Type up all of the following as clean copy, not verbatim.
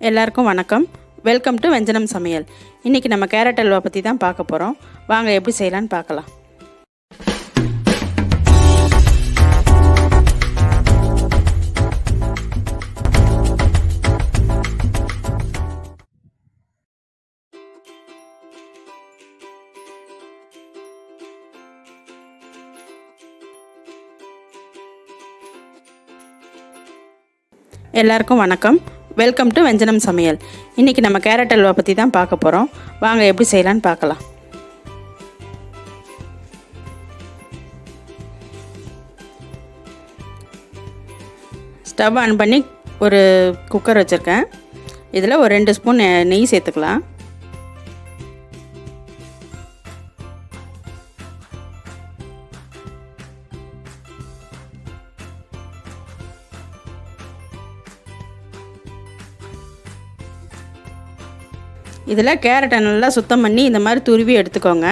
எல்லாருக்கும் வணக்கம். Welcome to வெஞ்சனம் சமையல். இன்றைக்கி நம்ம கேரட் அல்வா பற்றி தான் பார்க்க போகிறோம். வாங்க எப்படி செய்யலான்னு பார்க்கலாம். எல்லாருக்கும் வணக்கம். வெல்கம் டு வெஞ்சனம் சமையல். இன்றைக்கி நம்ம கேரட் அல்வா பற்றி தான் பார்க்க போகிறோம். வாங்க எப்படி செய்யலான்னு பார்க்கலாம். ஸ்டவ் ஆன் பண்ணி ஒரு குக்கர் வச்சுருக்கேன். இதில் ஒரு 2 ஸ்பூன் நெய் சேர்த்துக்கலாம். இதில் கேரட்டை நல்லா சுத்தம் பண்ணி இந்த மாதிரி துருவி எடுத்துக்கோங்க.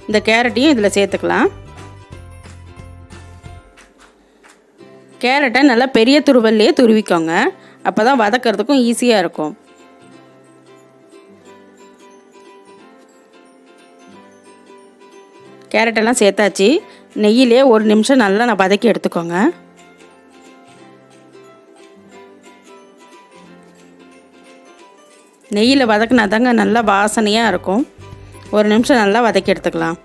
இந்த கேரட்டையும் இதில் சேர்த்துக்கலாம். கேரட்டை நல்லா பெரிய துருவல்லையே துருவிக்கோங்க. அப்போ தான் வதக்கிறதுக்கும் ஈஸியாக இருக்கும். கேரட்டெல்லாம் சேர்த்தாச்சு. நெய்யிலே 1 நிமிஷம் நல்லா நான் வதக்கி எடுத்துக்கோங்க. நெய்யில் வதக்கினா தாங்க நல்லா வாசனையாக இருக்கும். 1 நிமிஷம் நல்லா வதக்கி எடுத்துக்கலாம்.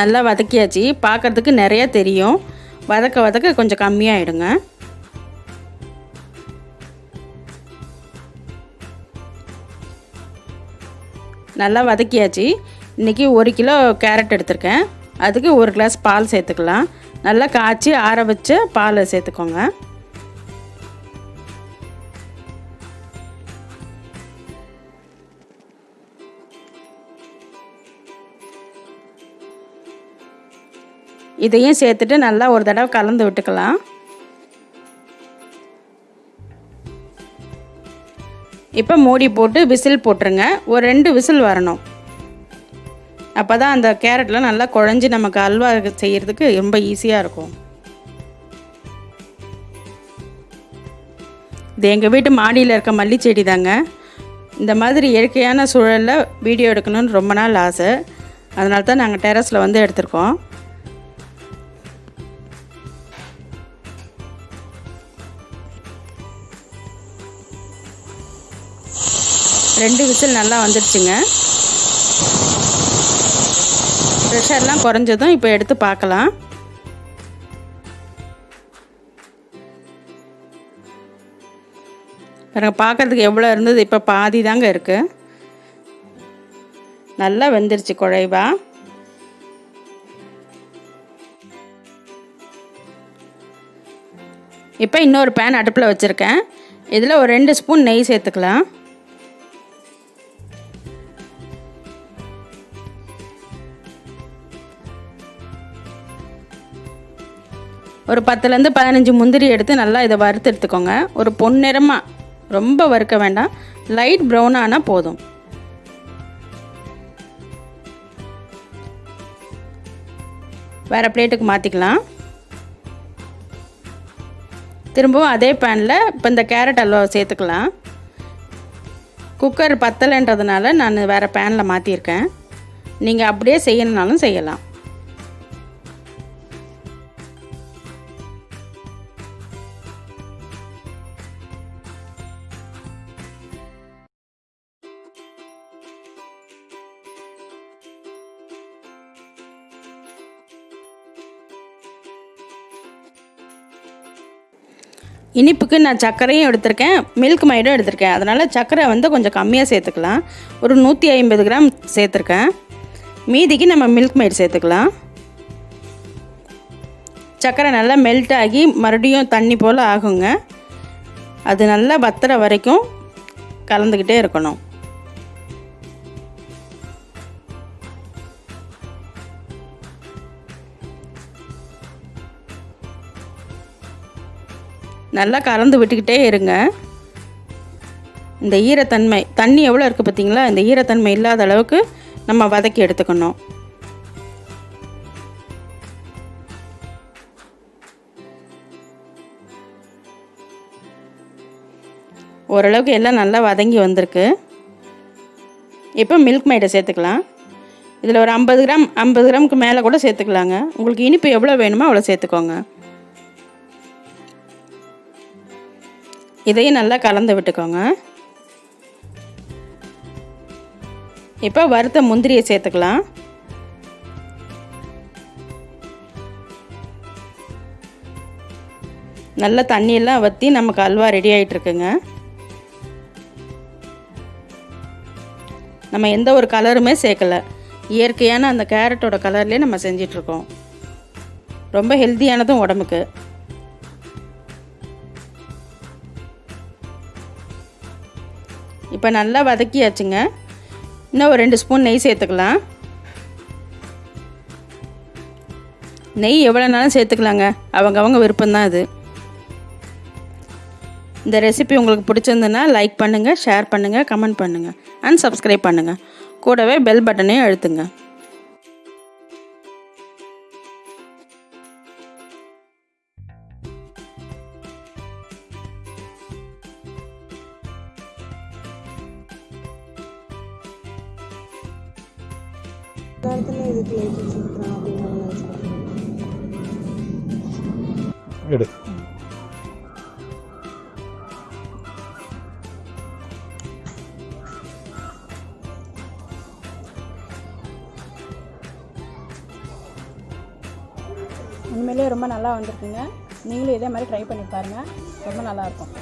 நல்லா வதக்கியாச்சு. பார்க்குறதுக்கு நிறைய தெரியும். வதக்க வதக்க கொஞ்சம் கம்மியாகிடுங்க. நல்லா வதக்கியாச்சு. இன்றைக்கி 1 கிலோ கேரட் எடுத்திருக்கேன். அதுக்கு 1 கிளாஸ் பால் சேர்த்துக்கலாம். நல்லா காய்ச்சி ஆற வச்ச பால் சேர்த்துக்கோங்க. இதையும் சேர்த்துட்டு நல்லா ஒரு தடவை கலந்து விட்டுக்கலாம். இப்போ மூடி போட்டு விசில் போட்டுருங்க. ஒரு 2 விசில் வரணும். அப்போ தான் அந்த கேரட்லாம் நல்லா குழஞ்சி நமக்கு அல்வா செய்கிறதுக்கு ரொம்ப ஈஸியாக இருக்கும். இது எங்கள் வீட்டு மாடியில் இருக்க மல்லி செடி தாங்க. இந்த மாதிரி இயற்கையான சூழலில் வீடியோ எடுக்கணும்னு ரொம்ப நாள் ஆசை. அதனால தான் நாங்கள் டெரஸில் வந்து எடுத்திருக்கோம். ரெண்டு விசில் நல்லா வந்துடுச்சுங்க. ப்ரெஷர்லாம் குறைஞ்சதும் இப்போ எடுத்து பார்க்கலாம். பாருங்க, பார்க்குறதுக்கு எவ்வளோ இருந்தது, இப்போ பாதி தாங்க இருக்குது. நல்லா வெந்துருச்சு குழைவா. இப்போ இன்னொரு பேன் அடுப்பில் வச்சுருக்கேன். இதில் ஒரு 2 ஸ்பூன் நெய் சேர்த்துக்கலாம். ஒரு 10லேருந்து 15 முந்திரி எடுத்து நல்லா இதை வறுத்து எடுத்துக்கோங்க. ஒரு பொன்னிறமாக, ரொம்ப வறுக்க வேண்டாம், லைட் ப்ரௌன் ஆனால் போதும். வேறு பிளேட்டுக்கு மாற்றிக்கலாம். திரும்பவும் அதே பேனில் இப்போ இந்த கேரட் அல்வா சேர்த்துக்கலாம். குக்கர் பத்தலைன்றதுனால நான் வேறு பேனில் மாற்றிருக்கேன். நீங்கள் அப்படியே செய்யணுன்னாலும் செய்யலாம். இனிப்புக்கு நான் சர்க்கரையும் எடுத்திருக்கேன், மில்க் மைடும் எடுத்திருக்கேன். அதனால் சர்க்கரை வந்து கொஞ்சம் கம்மியாக சேர்த்துக்கலாம். ஒரு 150 கிராம் சேர்த்துருக்கேன். மீதிக்கு நம்ம மில்க் மைட் சேர்த்துக்கலாம். சர்க்கரை நல்லா மெல்ட் ஆகி மறுபடியும் தண்ணி போல் ஆகுங்க. அது நல்லா வத்துற வரைக்கும் கலந்துக்கிட்டே இருக்கணும். நல்லா கலந்து விட்டுக்கிட்டே இருங்க. இந்த ஈரத்தன்மை தண்ணி எவ்வளோ இருக்குது பார்த்திங்களா, இந்த ஈரத்தன்மை இல்லாத அளவுக்கு நம்ம வதக்கி எடுத்துக்கணும். ஓரளவுக்கு எல்லாம் நல்லா வதங்கி வந்திருக்கு. இப்போ மில்க் மைடை சேர்த்துக்கலாம். இதில் ஒரு 50 கிராமுக்கு மேலே கூட சேர்த்துக்கலாங்க. உங்களுக்கு இனிப்பு எவ்வளோ வேணுமோ அவ்வளோ சேர்த்துக்கோங்க. இதையும் நல்லா கலந்து விட்டுக்கோங்க. இப்போ வறுத்த முந்திரியை சேர்த்துக்கலாம். நல்லா தண்ணியெல்லாம் வற்றி நமக்கு அல்வா ரெடி ஆகிட்டுருக்குங்க. நம்ம எந்த ஒரு கலருமே சேர்க்கலை, இயற்கையான அந்த கேரட்டோட கலர்லேயே நம்ம செஞ்சிட்ருக்கோம். ரொம்ப ஹெல்த்தியானதும் உடம்புக்கு. இப்போ நல்லா வதக்கியாச்சுங்க. இன்னும் ஒரு 2 ஸ்பூன் நெய் சேர்த்துக்கலாம். நெய் எவ்வளோனாலும் சேர்த்துக்கலாங்க, அவங்க விருப்பம்தான் அது. இந்த ரெசிபி உங்களுக்கு பிடிச்சிருந்துன்னா லைக் பண்ணுங்கள், ஷேர் பண்ணுங்கள், கமெண்ட் பண்ணுங்கள் அண்ட் சப்ஸ்கிரைப் பண்ணுங்கள். கூடவே பெல் பட்டனையும் அழுத்துங்க. எடு. உண்மையிலே ரொம்ப நல்லா வந்திருக்குங்க. நீங்களும் இதே மாதிரி ட்ரை பண்ணி பாருங்கள், ரொம்ப நல்லாயிருக்கும்.